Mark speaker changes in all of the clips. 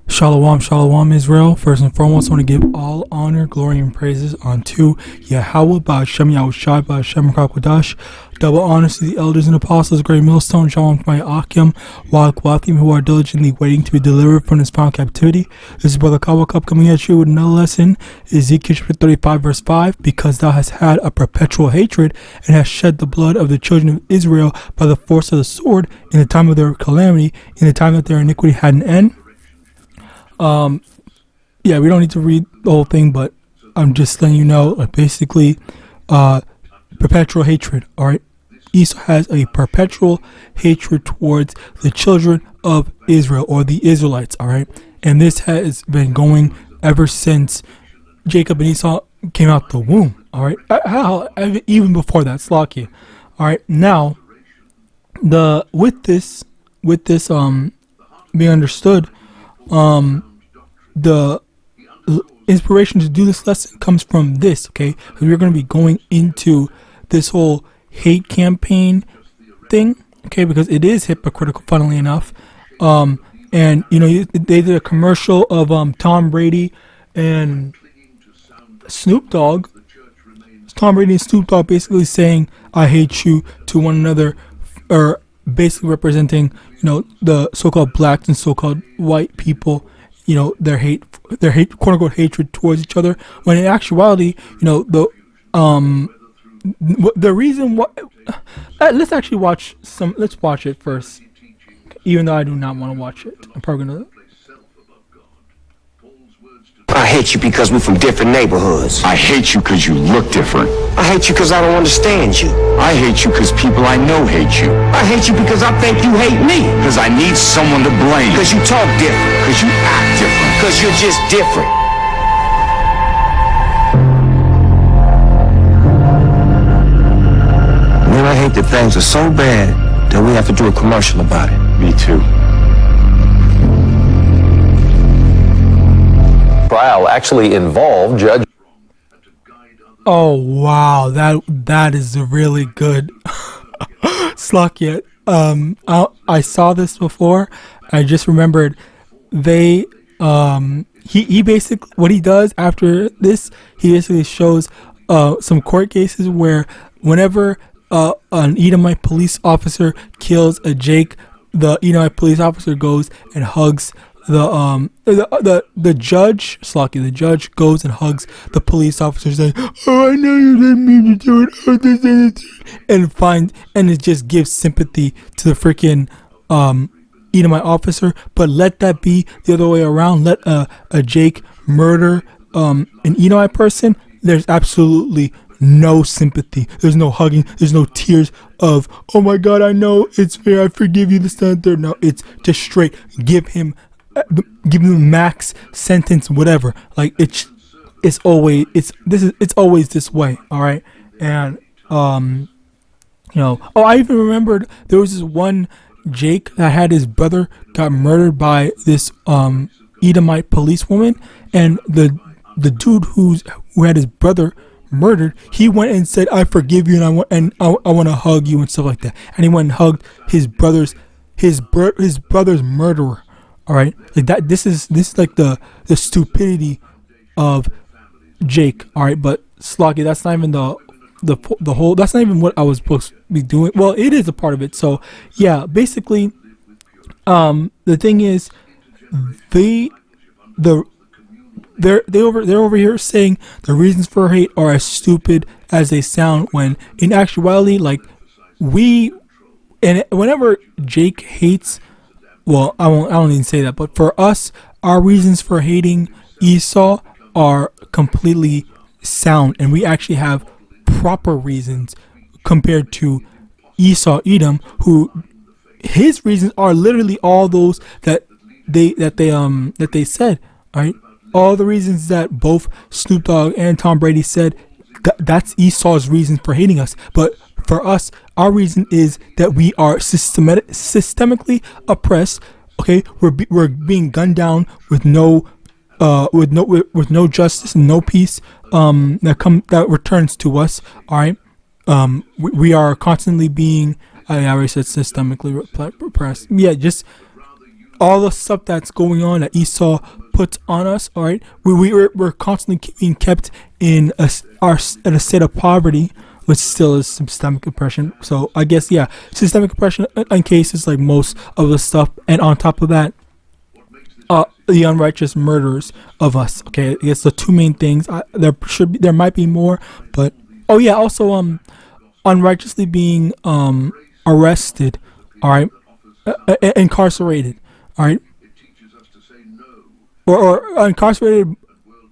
Speaker 1: Shalom, shalom, Israel. First and foremost, I want to give all honor, glory, and praises unto YAHAWAH, YAHAWASHI, YAHAWASHI. Double honors to the elders and apostles, great millstone, shalom to my AHPARYAM, YAHAWAH, who are diligently waiting to be delivered from this foul captivity. This is Brother Kawa Cup coming at you with another lesson, Ezekiel chapter 35, verse 5. Because thou hast had a perpetual hatred, and hast shed the blood of the children of Israel by the force of the sword, in the time of their calamity, in the time that their iniquity had an end. Yeah, we don't need to read the whole thing, but I'm just letting you know, basically, perpetual hatred, alright? Esau has a perpetual hatred towards the children of Israel, or the Israelites, alright? And this has been going ever since Jacob and Esau came out the womb, alright? Even before that, Slakia. Alright, now, with this being understood, the inspiration to do this lesson comes from this, okay? Because we're going to be going into this whole hate campaign thing, okay? Because it is hypocritical, funnily enough. And you know, they did a commercial of Tom Brady and Snoop Dogg. Tom Brady and Snoop Dogg basically saying "I hate you" to one another, or basically representing, you know, the so-called blacks and so-called white people. You know, their hate, quote unquote hatred towards each other. When in actuality, you know, the reason why. Let's actually watch some. Let's watch it first, even though I do not want to watch it. I'm probably gonna.
Speaker 2: I hate you because we're from different neighborhoods.
Speaker 3: I hate you because you look different.
Speaker 2: I hate you because I don't understand you.
Speaker 3: I hate you because people I know hate you.
Speaker 2: I hate you because I think you hate me.
Speaker 3: Because I need someone to blame.
Speaker 2: Because you talk different.
Speaker 3: Because you act different.
Speaker 2: Because you're just different. Man, I hate that things are so bad that we have to do a commercial about it.
Speaker 3: Me too.
Speaker 4: Trial actually involved Judge.
Speaker 1: Oh wow, that is really good. Slakia. I saw this before. I just remembered they he basically, what he does after this, he basically shows some court cases where whenever an Edomite police officer kills a Jake, the Edomite police officer goes and hugs the judge. Slakia, the judge goes and hugs the police officer, saying, "Oh, I know you didn't mean to do it," and it just gives sympathy to the freaking Edomite officer. But let that be the other way around. Let a Jake murder an Edomite person. There's absolutely no sympathy. There's no hugging. There's no tears of, "Oh my God, I know it's fair. I forgive you." This, that, and third. No, it's just straight. Give him max sentence, whatever. Like it's always this way. All right. And you know, I even remembered there was this one Jake that had his brother got murdered by this Edomite policewoman, and the dude who had his brother murdered, he went and said, "I forgive you, and I want to hug you," and stuff like that. And he went and hugged his brother's murderer. All right, like that. This is like the stupidity of Jake. All right, but Slakia, that's not even the whole. That's not even what I was supposed to be doing. Well, it is a part of it. So yeah, basically, the thing is, they're over here saying the reasons for hate are as stupid as they sound, when in actuality, like whenever Jake hates. Well, I don't even say that, but for us, our reasons for hating Esau are completely sound, and we actually have proper reasons compared to Esau Edom, who his reasons are literally all those that they said. All right, all the reasons that both Snoop Dogg and Tom Brady said. That's Esau's reason for hating us, but for us, our reason is that we are systemically oppressed. Okay, we're being gunned down with no justice and no peace that returns to us. All right, we are constantly being. I already said systemically repressed. Yeah, just all the stuff that's going on that Esau puts on us. All right, we're constantly being kept in in a state of poverty, which still is systemic oppression. So I guess, yeah, systemic oppression in cases like most of the stuff, and on top of that, the unrighteous murders of us. Okay, I guess the two main things. There might be more, but oh yeah, also unrighteously being arrested. All right, incarcerated. All right, or incarcerated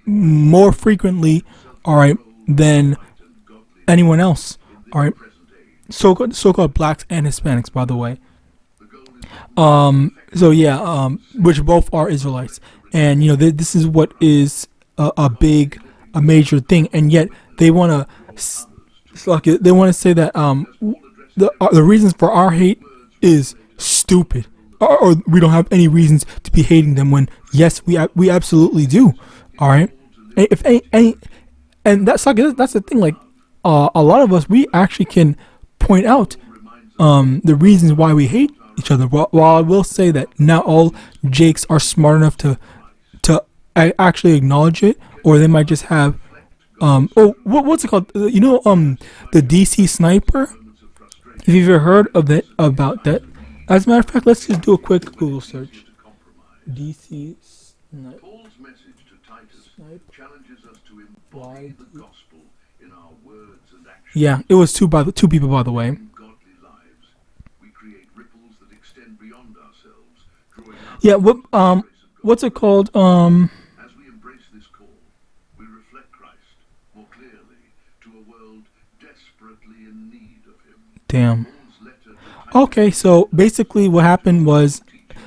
Speaker 1: more frequently. All right, than anyone else. All right, so-called blacks and Hispanics, by the way. So yeah, which both are Israelites, and this is what is a major thing, and yet they want to say that the reasons for our hate is stupid, or we don't have any reasons to be hating them, when yes, we absolutely do. All right, if any, and that's the thing. Like a lot of us, we actually can point out the reasons why we hate each other. While I will say that not all Jakes are smart enough to actually acknowledge it, or they might just have what's it called? The DC sniper. Have you ever heard of that? About that? As a matter of fact, let's just do a quick Google search. DC sniper.
Speaker 5: Paul's message to Titus challenges us to embody the gospel in our words and actions.
Speaker 1: Yeah, it was two people, by the way.
Speaker 5: In godly lives, we create ripples that extend beyond ourselves, drawing out
Speaker 1: Yeah,
Speaker 5: the grace of God.
Speaker 1: what's it called?
Speaker 5: As we embrace this call, we reflect Christ more clearly to a world desperately in need of him.
Speaker 1: Damn.
Speaker 5: Paul's letter to Titus
Speaker 1: Okay, so basically what happened was,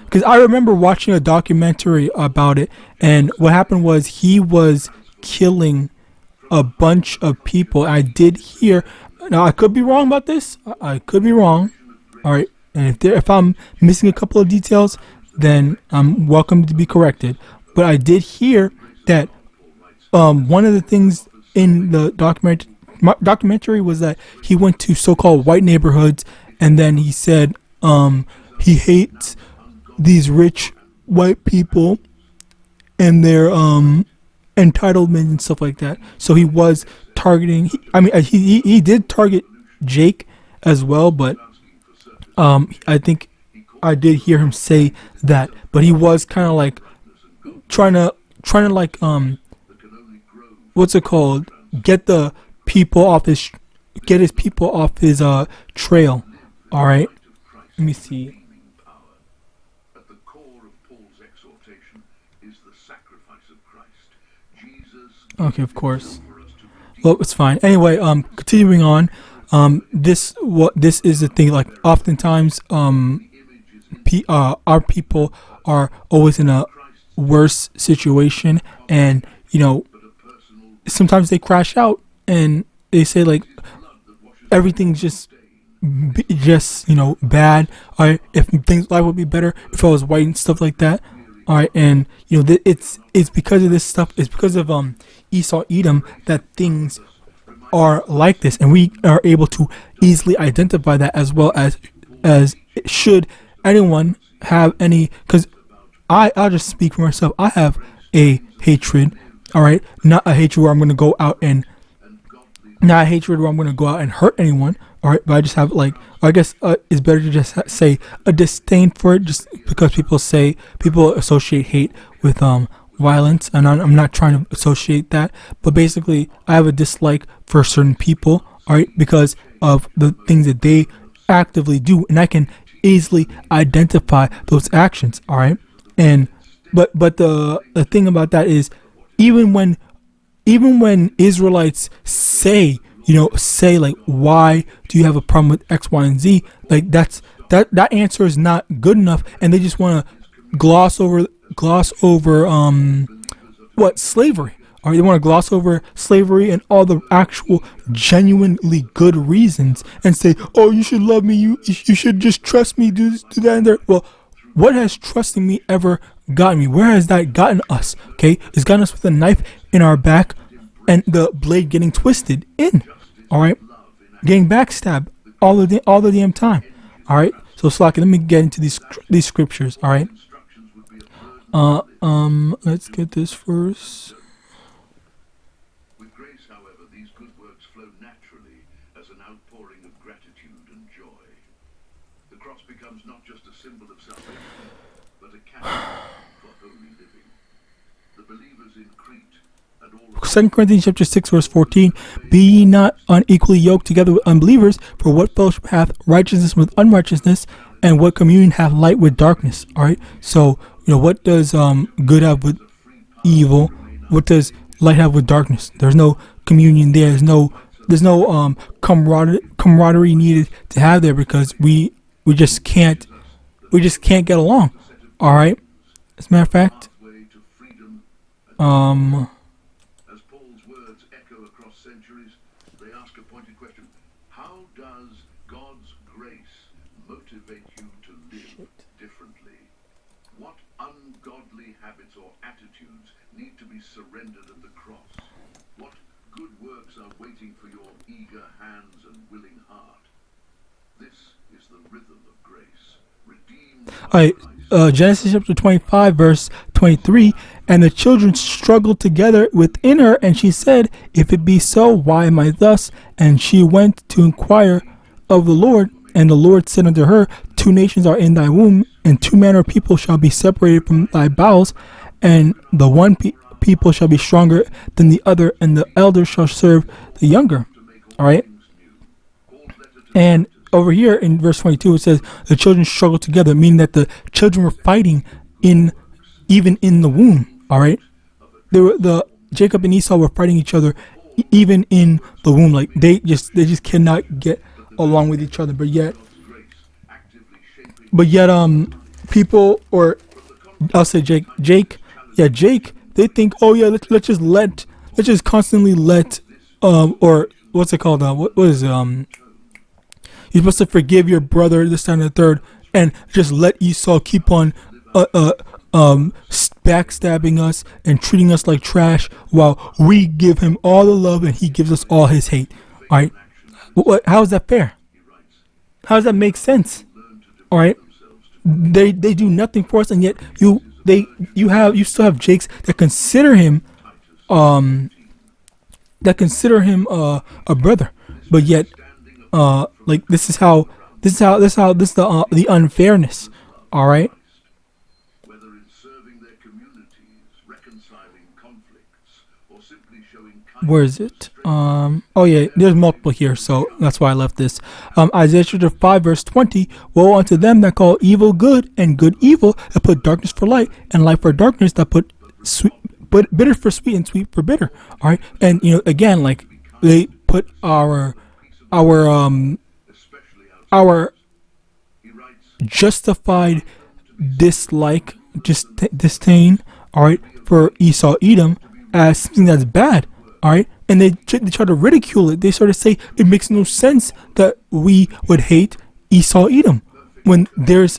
Speaker 1: because I remember watching a documentary about it, and what happened was he was killing a bunch of people. I did hear, now I could be wrong about this, I could be wrong, all right, and if I'm missing a couple of details, then I'm welcome to be corrected, but I did hear that one of the things in the documentary was that he went to so-called white neighborhoods, and then he said he hates these rich white people and their entitlement and stuff like that. So he was targeting. He did target Jake as well, but I think I did hear him say that. But he was kind of like trying to like what's it called? Get his people off his trail. All right. Let me see.
Speaker 5: At the core of Paul's exhortation is the sacrifice of Christ. Jesus
Speaker 1: Okay, of course.
Speaker 5: for us to redeem.
Speaker 1: Well, it's fine. Anyway, continuing on. This is the thing. Like oftentimes, our people are always in a worse situation, and sometimes they crash out and they say like everything's just bad. All right, if life would be better if I was white and stuff like that. All right, and it's because of this stuff. It's because of Esau Edom that things are like this, and we are able to easily identify that, as well as should anyone have any. Because I'll just speak for myself. I have a hatred. All right, not a hatred where I'm going to go out and hurt anyone. All right, but I just have I guess it's better to just say a disdain for it, just because people associate hate with violence, and I'm not trying to associate that, but basically I have a dislike for certain people, all right, because of the things that they actively do, and I can easily identify those actions, all right, and but the thing about that is, even when Israelites say like, why do you have a problem with X, Y, and Z? Like that answer is not good enough, and they just want to gloss over slavery. Or they want to gloss over slavery and all the actual genuinely good reasons, and say, oh, you should love me, you should just trust me, do this, do that, and there. Well, what has trusting me ever gotten me? Where has that gotten us? Okay, it's gotten us with a knife in our back and the blade getting twisted in. All right, getting backstabbed all the damn time. All right, so Slocky, let me get into these scriptures. All right, Let's get this first.
Speaker 5: With grace, however, these good works flow naturally as an outpouring of gratitude and joy. The cross becomes not just a symbol of salvation, but a catalyst for holy living. The believers in Crete and all
Speaker 1: 2 Corinthians chapter 6 verse 14, be ye not unequally yoked together with unbelievers, for what fellowship hath righteousness with unrighteousness, and what communion hath light with darkness? All right, so what does good have with evil? What does light have with darkness? There's no communion there. There's no camaraderie needed to have there, because we just can't get along. All right, as a matter of fact,
Speaker 5: way to freedom. As Paul's words echo across centuries, they ask a pointed question: how does God's grace motivate you to live differently? What ungodly habits or attitudes need to be surrendered at the cross? What good works are waiting for your eager hands and willing heart? This is the rhythm of grace, redeemed
Speaker 1: all right. Genesis chapter 25 verse 23, and the children struggled together within her, and she said, if it be so, why am I thus? And she went to inquire of the Lord, and the Lord said unto her, two nations are in thy womb, and two manner of people shall be separated from thy bowels, and the one people shall be stronger than the other, and the elder shall serve the younger. All right, and over here in verse 22 it says the children struggled together, meaning that the children were fighting even in the womb. All right, the Jacob and Esau were fighting each other even in the womb. Like they just cannot get along with each other. But yet people, or I'll say Jake, they think, oh yeah, let's just constantly let or what's it called? What is you're supposed to forgive your brother, this, time, and the third, and just let Esau keep on backstabbing us and treating us like trash, while we give him all the love and he gives us all his hate. All right, how is that fair? How does that make sense? All right, they do nothing for us, and yet you still have Jakes that consider him a brother, but yet like this is the unfairness. All right,
Speaker 5: whether in serving their communities, reconciling conflicts, or simply showing kindness.
Speaker 1: where is it? Oh yeah, there's multiple here, so that's why I left this. Isaiah chapter 5 verse 20, woe unto them that call evil good and good evil, that put darkness for light and light for darkness, that put bitter for sweet and sweet for bitter. All right, and again, like they put our justified dislike, disdain, all right, for Esau Edom as something that's bad. All right, and they try to ridicule it. They sort of say it makes no sense that we would hate Esau Edom when there's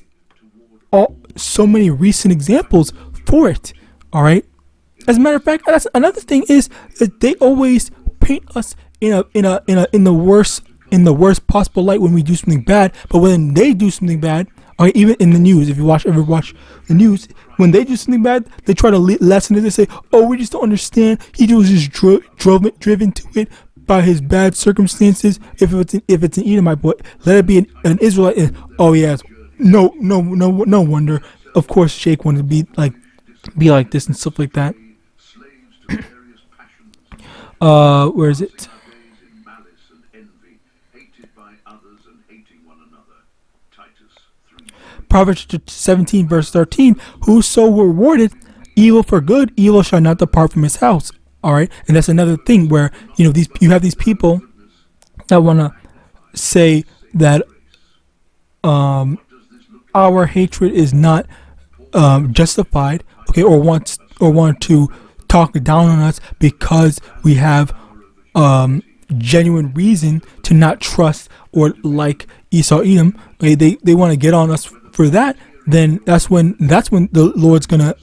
Speaker 1: so many recent examples for it. All right, as a matter of fact, that's another thing, is that they always paint us in the worst possible light when we do something bad. But when they do something bad, or even in the news, if you ever watch the news, when they do something bad, they try to lessen it. They say, "Oh, we just don't understand. He was just driven to it by his bad circumstances. If it's an Edomite, boy, let it be an Israelite." And, oh yes, no wonder. Of course, Jake wanted to be like this and stuff like that. Where is it? Proverbs 17 verse 13, whoso rewarded evil for good, evil shall not depart from his house. All right, and that's another thing where you have these people that want to say that our hatred is not justified, okay, or want to talk down on us because we have genuine reason to not trust or like Esau Edom. Okay, they want to get on us for that. Then that's when the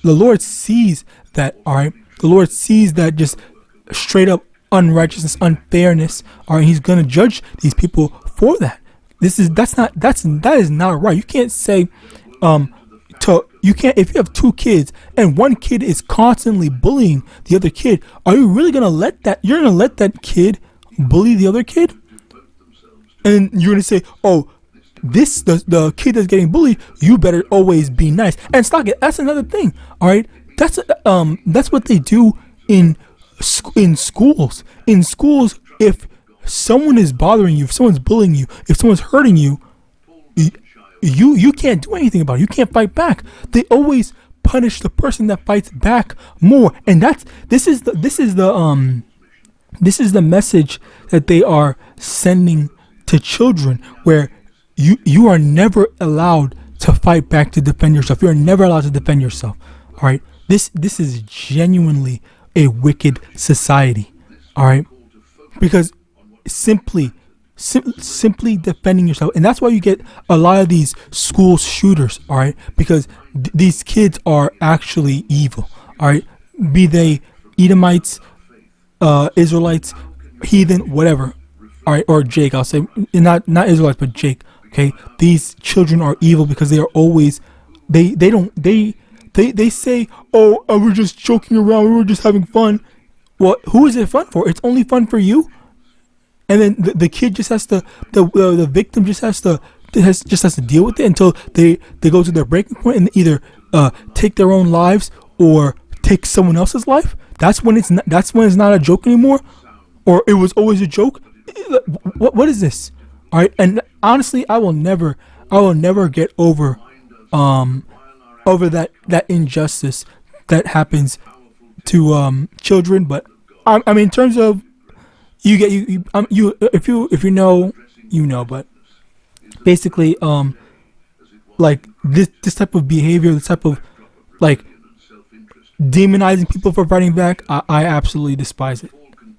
Speaker 1: Lord sees that. All right, the Lord sees that just straight up unrighteousness, unfairness. All right, He's gonna judge these people for that. That is not right. You can't say to you can't if you have two kids and one kid is constantly bullying the other kid. Are you really gonna let that? You're gonna let that kid bully the other kid, and you're gonna say, "Oh, the kid that's getting bullied, you better always be nice and stock it." That's another thing. All right, that's what they do in schools. In schools, if someone is bothering you, if someone's bullying you, if someone's hurting you, you can't do anything about it. You can't fight back. They always punish the person that fights back more, and this is the message that they are sending to children, where you are never allowed to fight back to defend yourself. You are never allowed to defend yourself. All right, this is genuinely a wicked society. All right, because simply defending yourself, and that's why you get a lot of these school shooters. All right, because these kids are actually evil. All right, be they Edomites, Israelites, heathen, whatever. All right, or Jake, I'll say not Israelites but Jake. Okay, these children are evil because they are always they say, "Oh, we're just joking around, we were just having fun." Well, who is it fun for? It's only fun for you. And then the kid just has to, the victim just has to deal with it until they go to their breaking point and either take their own lives or take someone else's life. That's when it's not a joke anymore, or it was always a joke. What is this? All right, and honestly, I will never get over that injustice that happens to children. But I mean, in terms of if you know, you know, but basically like this type of behavior, this type of like demonizing people for fighting back, I absolutely despise it.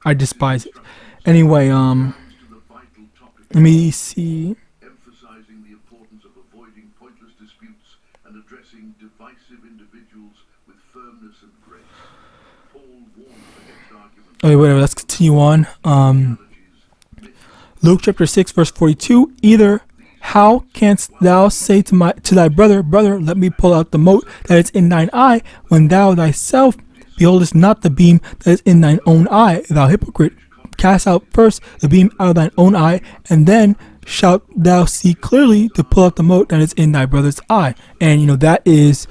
Speaker 1: I despise it. Anyway, let me see.
Speaker 5: Emphasizing the importance of avoiding pointless disputes and addressing divisive individuals with firmness and grace. Paul warned against arguments.
Speaker 1: Okay, whatever. Let's continue on. Luke chapter 6, verse 42. Either how canst thou say to thy brother, Brother, let me pull out the mote that is in thine eye, when thou thyself beholdest not the beam that is in thine own eye? Thou hypocrite, cast out first the beam out of thine own eye, and then shalt thou see clearly to pull out the mote that is in thy brother's eye. And you know, that is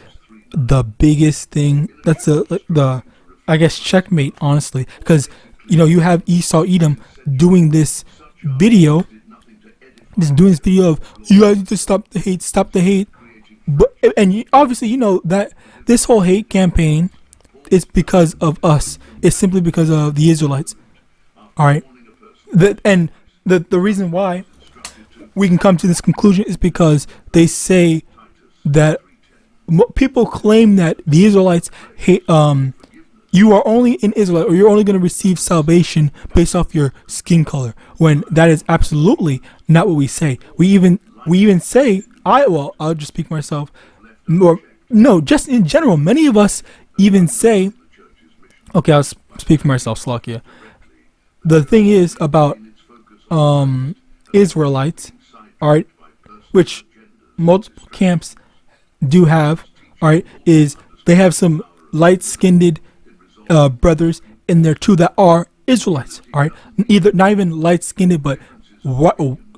Speaker 1: the biggest thing. That's the I guess checkmate, honestly, because you know, you have Esau Edom doing this video of you guys need to stop the hate. But obviously, you know that this whole hate campaign is because of us. It's simply because of the Israelites. All right, the reason why we can come to this conclusion is because they say that people claim that the Israelites hate. You are only in Israel, or you're only going to receive salvation based off your skin color, when that is absolutely not what we say. We even say, I'll just speak for myself, or no, just in general, many of us even say, okay, I'll speak for myself, Slakia. The thing is about Israelites, all right, which multiple camps do have, all right, is they have some light-skinned brothers in there too that are Israelites, all right, not even light-skinned, but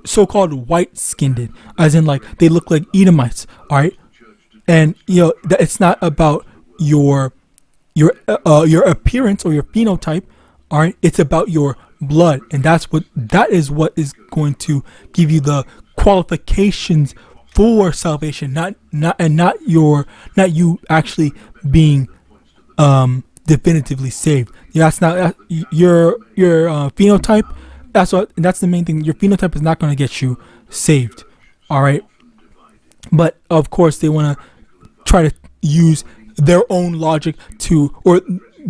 Speaker 1: so-called white-skinned, as in like they look like Edomites, all right, and you know that it's not about your appearance or your phenotype, all right, it's about your blood, and that is what is going to give you the qualifications for salvation, not you actually being definitively saved. Yeah, that's not your phenotype. That's the main thing. Your phenotype is not going to get you saved. All right, but of course they want to try to use their own logic to, or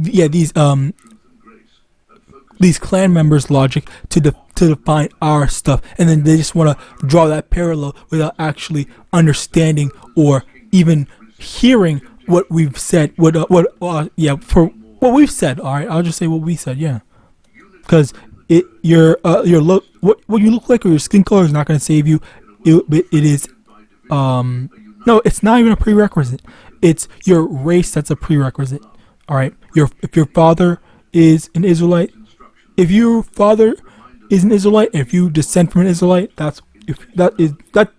Speaker 1: yeah, these clan members' logic to define our stuff, and then they just want to draw that parallel without actually understanding or even hearing what we've said. For what we've said. All right, I'll just say what we said. Yeah, because your look, what you look like or your skin color is not going to save you. It is No, it's not even a prerequisite. It's your race that's a prerequisite. All right. If your father is an Israelite, if your father is an Israelite, if you descend from an Israelite, that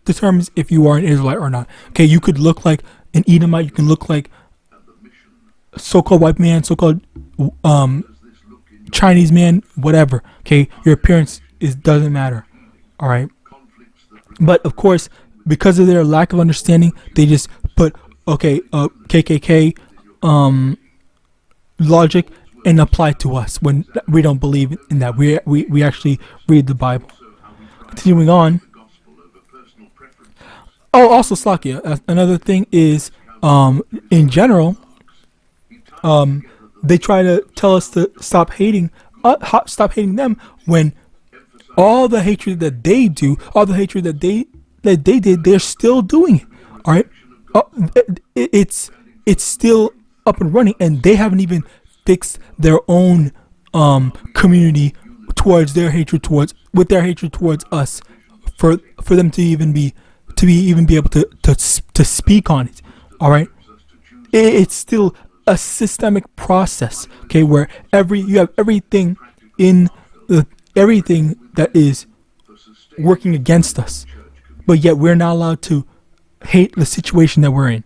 Speaker 1: determines if you are an Israelite or not. Okay, you could look like an Edomite, you can look like so-called white man, so-called Chinese man, whatever. Okay, your appearance doesn't matter. All right, but of course, because of their lack of understanding, they just put KKK logic and apply to us when we don't believe in that. We actually read the Bible. Continuing on. Oh, also Slakia. Another thing is, in general, they try to tell us to stop hating them when all the hatred that they do, all the hatred that they did, they're still doing it. All right, it's still up and running, and they haven't even fixed their own community towards their hatred towards us, for them to even be able to speak on it. All right, it's still a systemic process. Okay, where you have everything that is working against us, but yet we're not allowed to hate the situation that we're in.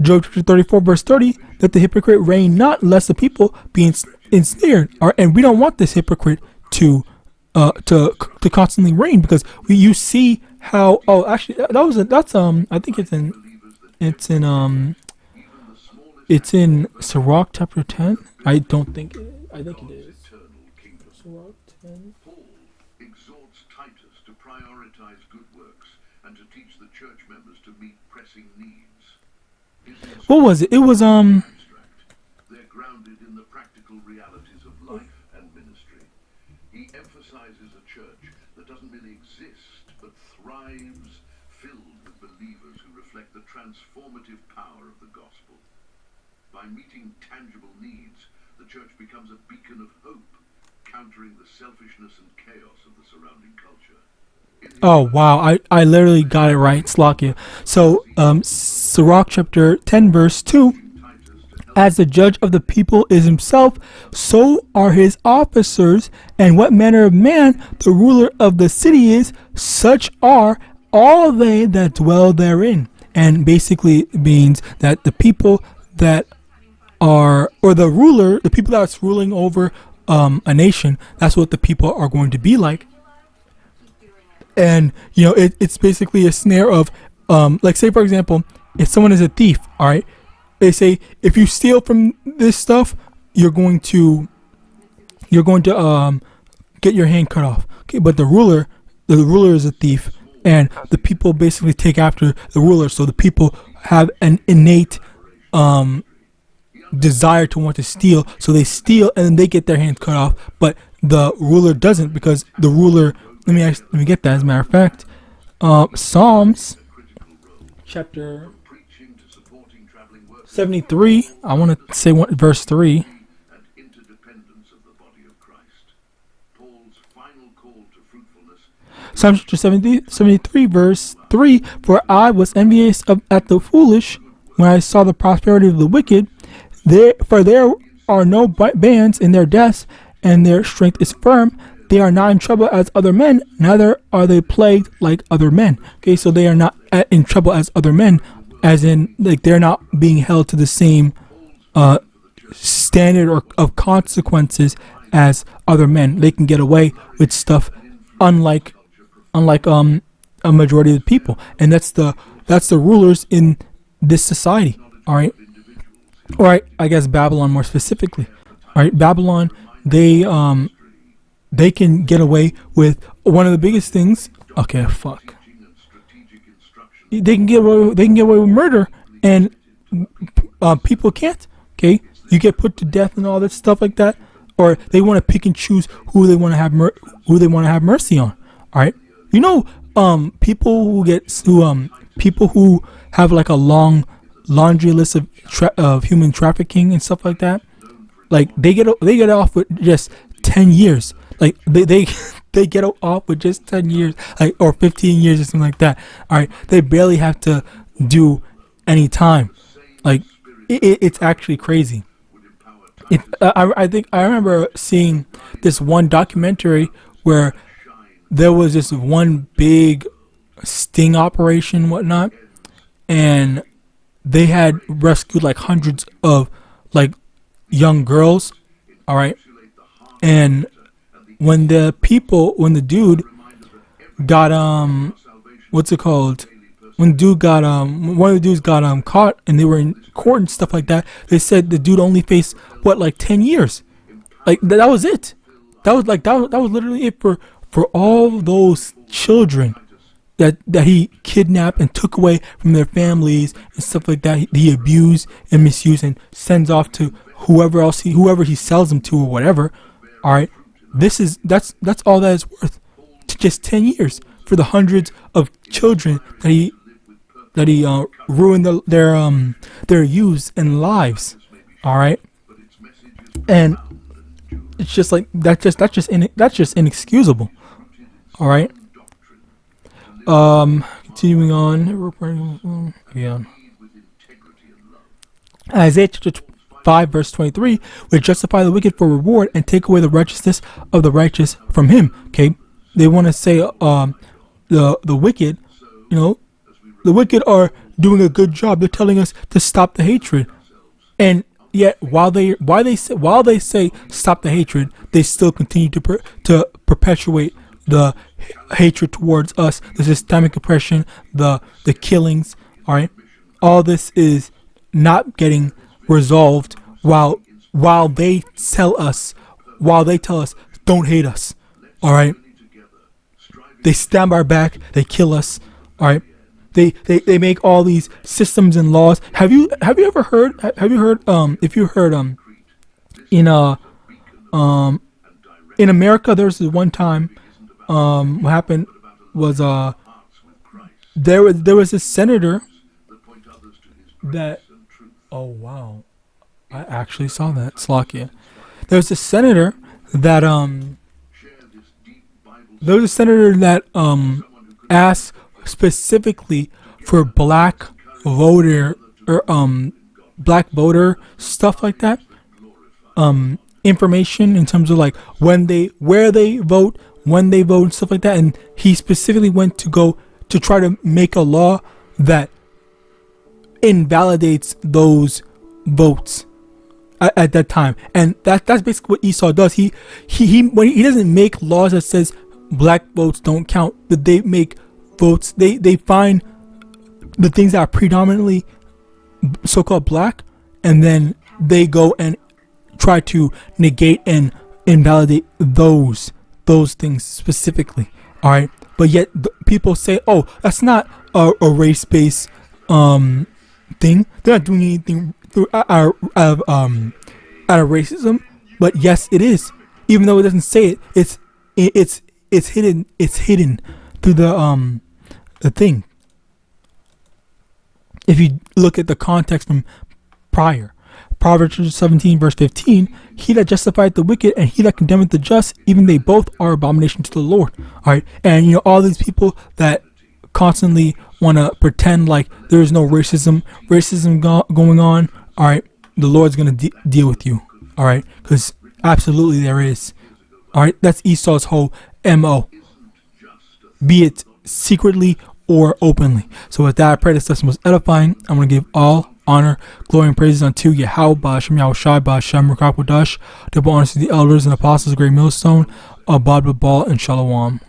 Speaker 1: Job 34 verse 30, that the hypocrite reign not, lest the people be ensnared. And we don't want this hypocrite to constantly reign, because you see how, that's I think it's in Sirach chapter 10. I think it is. Sirach 10.
Speaker 5: Paul exhorts Titus to prioritize good works and to teach the church members to meet pressing needs.
Speaker 1: What was it? It was
Speaker 5: They're grounded in the practical realities of life and ministry. He emphasizes a church that doesn't really exist but thrives, filled with believers who reflect the transformative power of the gospel. By meeting tangible needs, the church becomes a beacon of hope, countering the selfishness and chaos of the surrounding culture.
Speaker 1: Oh wow, I literally got it right, Slakia. So Sirach chapter 10 verse 2, as the judge of the people is himself, so are his officers, and what manner of man the ruler of the city is, such are all they that dwell therein. And basically it means that the people that are, or the ruler, the people that's ruling over a nation, that's what the people are going to be like. And it's basically a snare of like, say for example, if someone is a thief, all right, they say if you steal from this stuff, you're going to get your hand cut off. Okay, but the ruler is a thief, and the people basically take after the ruler. So the people have an innate desire to want to steal, so they steal and then they get their hands cut off. But the ruler doesn't, because the ruler. Let me get that. As a matter of fact, Psalms chapter 73. I want to say verse 3. Psalm chapter 73 verse 3. For I was envious at the foolish when I saw the prosperity of the wicked. For there are no bands in their deaths, and their strength is firm. They are not in trouble as other men, neither are they plagued like other men. Okay, so they are not in trouble as other men, as in, like, they're not being held to the same standard or of consequences as other men. They can get away with stuff unlike a majority of the people, and that's the rulers in this society. All right, I guess Babylon more specifically. All right, Babylon, they can get away with one of the biggest things. Okay, fuck. They can get away with murder, and people can't. Okay, you get put to death and all that stuff like that, or they want to pick and choose who they want to have mercy on. All right, people who have like a long laundry list of human trafficking and stuff like that. Like they get off with just 10 years. Like they they get off with just 10 years, like, or 15 years or something like that. All right, they barely have to do any time. Like, it's actually crazy. I think I remember seeing this one documentary where there was this one big sting operation and whatnot, and they had rescued like hundreds of like young girls. All right, and when the dude got what's it called, when the dude got one of the dudes got caught and they were in court and stuff like that, they said the dude only faced what, like 10 years. Like that was it. That was literally it for all those children that he kidnapped and took away from their families and stuff like that. He abused and misused and sends off to whoever he sells them to or whatever. All right, that's all that is worth, to just 10 years for the hundreds of children that he ruined their youths and lives. All right, and it's just like that's just inexcusable. All right. Continuing on. Yeah. Isaiah chapter 5 verse 23 would justify the wicked for reward and take away the righteousness of the righteous from him. Okay, they want to say the wicked, the wicked are doing a good job. They're telling us to stop the hatred, and yet while they say stop the hatred, they still continue to perpetuate the hatred towards us, the systemic oppression, the killings. All right, all this is not getting resolved while they tell us don't hate us. All right, they stab our back, they kill us. All right, they make all these systems and laws. Have you heard in America there was this one time, what happened was there was a senator that, oh wow, I actually saw that, Slovakia. There was a senator that asked specifically for black voter stuff like that, information in terms of like where they vote, when they vote and stuff like that. And he specifically went to try to make a law that invalidates those votes at that time. And that's basically what Esau does. He doesn't make laws that says black votes don't count, but they make votes, they find the things that are predominantly so-called black, and then they go and try to negate and invalidate those things specifically. All right, but yet people say, oh, that's not a race-based thing. They're not doing anything through out of racism, but yes, it is. Even though it doesn't say it, it's hidden. It's hidden through the thing. If you look at the context from prior, Proverbs 17 verse 15, he that justifieth the wicked and he that condemneth the just, even they both are abomination to the Lord. All right, and all these people that constantly want to pretend like there is no racism going on. All right, the Lord's gonna deal with you. All right, because absolutely there is. All right, that's Esau's whole MO, be it secretly or openly. So with that, I pray this lesson was edifying. I'm going to give all honor, glory, and praises unto YAHAWAH, YAHAWASHI, double honors to the elders and apostles of Great Millstone, Abad Babal, and Shalom.